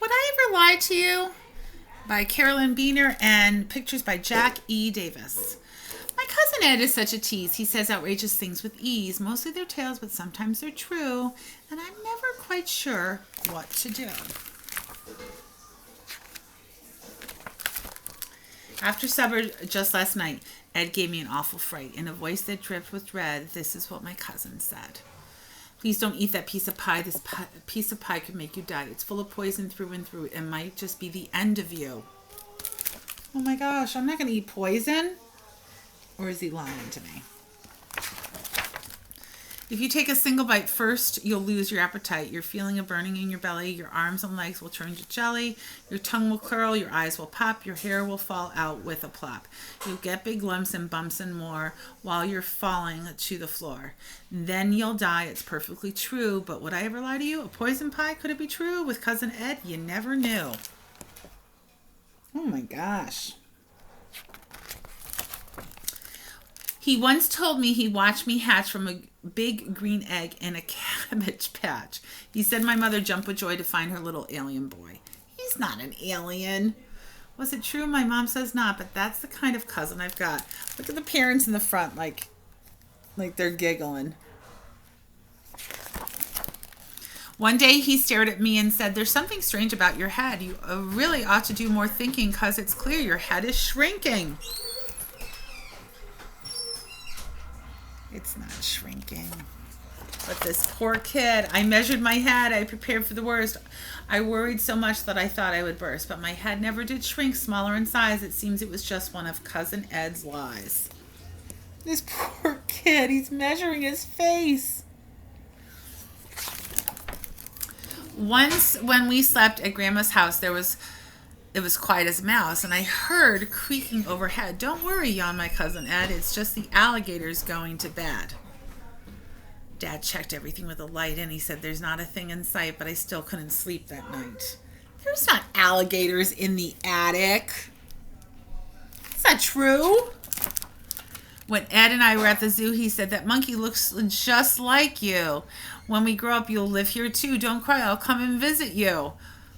Would I Ever Lie to You? By Carolyn Beener and pictures by Jack E. Davis. My cousin Ed is such a tease. He says outrageous things with ease. Mostly they're tales, but sometimes they're true. And I'm never quite sure what to do. After supper just last night, Ed gave me an awful fright. In a voice that dripped with dread, this is what my cousin said. Please don't eat that piece of pie. This piece of pie could make you die. It's full of poison through and through. It might just be the end of you. Oh my gosh, I'm not going to eat poison? Or is he lying to me? If you take a single bite first, you'll lose your appetite. You're feeling a burning in your belly. Your arms and legs will turn to jelly. Your tongue will curl. Your eyes will pop. Your hair will fall out with a plop. You'll get big lumps and bumps and more while you're falling to the floor. Then you'll die. It's perfectly true. But would I ever lie to you? A poison pie? Could it be true? With Cousin Ed, you never knew. Oh my gosh. He once told me he watched me hatch from a big green egg in a cabbage patch. He said my mother jumped with joy to find her little alien boy. He's not an alien. Was it true? My mom says not, but that's the kind of cousin I've got. Look at the parents in the front like they're giggling. One day he stared at me and said, there's something strange about your head. You really ought to do more thinking because it's clear your head is shrinking. It's not shrinking. But this poor kid, I measured my head. I prepared for the worst. I worried so much that I thought I would burst. But my head never did shrink smaller in size. It seems it was just one of Cousin Ed's lies. This poor kid, he's measuring his face. Once when we slept at Grandma's house, it was quiet as a mouse, and I heard creaking overhead. Don't worry, yawned my cousin Ed. It's just the alligators going to bed. Dad checked everything with a light, and he said there's not a thing in sight, but I still couldn't sleep that night. There's not alligators in the attic. Is that true? When Ed and I were at the zoo, he said that monkey looks just like you. When we grow up, you'll live here too. Don't cry, I'll come and visit you.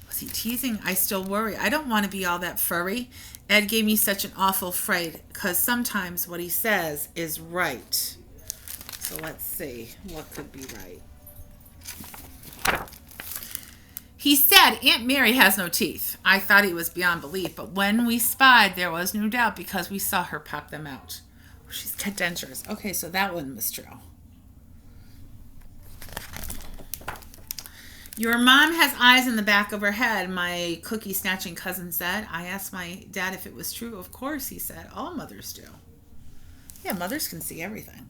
Was he teasing? I still worry. I don't want to be all that furry. Ed gave me such an awful fright because sometimes what he says is right. So let's see what could be right. He said Aunt Mary has no teeth. I thought he was beyond belief, but when we spied, there was no doubt because we saw her pop them out. Oh, she's got dentures. Okay, so that one was true. Your mom has eyes in the back of her head, my cookie-snatching cousin said. I asked my dad if it was true. Of course, he said. All mothers do. Yeah, mothers can see everything.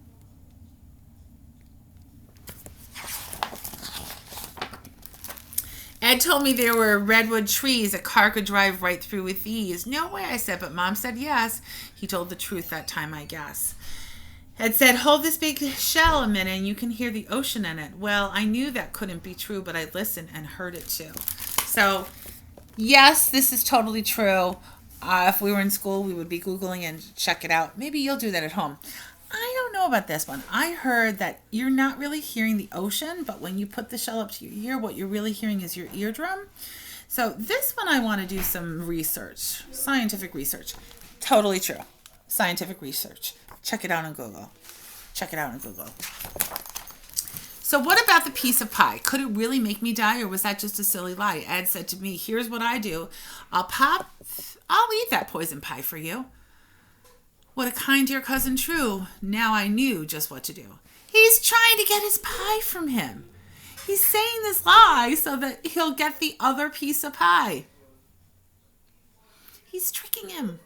Ed told me there were redwood trees a car could drive right through with ease. No way, I said, but Mom said yes. He told the truth that time, I guess. Ed said, hold this big shell a minute and you can hear the ocean in it. Well, I knew that couldn't be true, but I listened and heard it too. So, yes, this is totally true. If we were in school, we would be Googling and check it out. Maybe you'll do that at home. I don't know about this one. I heard that you're not really hearing the ocean, but when you put the shell up to your ear, what you're really hearing is your eardrum. So this one I want to do some research, scientific research. Totally true. Scientific research. Check it out on Google. Check it out on Google. So what about the piece of pie? Could it really make me die, or was that just a silly lie? Ed said to me, here's what I do. I'll eat that poison pie for you. What a kind dear cousin true. Now I knew just what to do. He's trying to get his pie from him. He's saying this lie so that he'll get the other piece of pie. He's tricking him.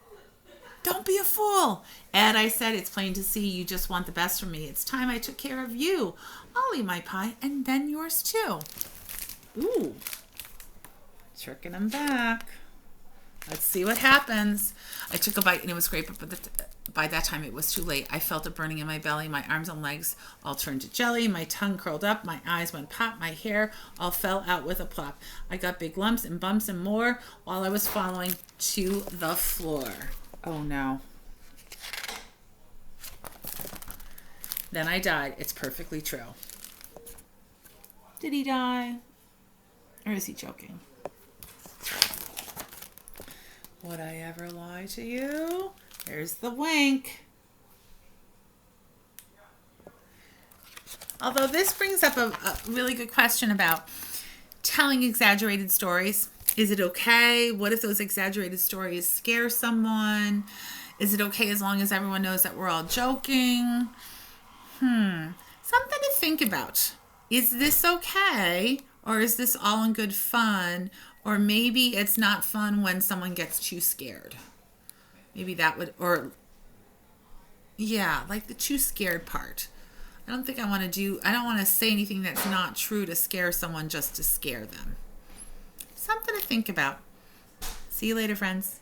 Don't be a fool. Ed, I said, it's plain to see you just want the best from me. It's time I took care of you. I'll eat my pie and then yours too. Ooh. Tricking him back. Let's see what happens. I took a bite and it was great, but by that time it was too late. I felt a burning in my belly. My arms and legs all turned to jelly. My tongue curled up. My eyes went pop. My hair all fell out with a plop. I got big lumps and bumps and more while I was falling to the floor. Oh no. Then I died. It's perfectly true. Did he die? Or is he joking? Would I ever lie to you? There's the wink. Although this brings up a really good question about telling exaggerated stories. Is it okay? What if those exaggerated stories scare someone? Is it okay as long as everyone knows that we're all joking? Something to think about. Is this okay? Or is this all in good fun? Or maybe it's not fun when someone gets too scared. Maybe that would, or yeah, like the too scared part. I don't want to say anything that's not true to scare someone just to scare them. Something to think about. See you later, friends.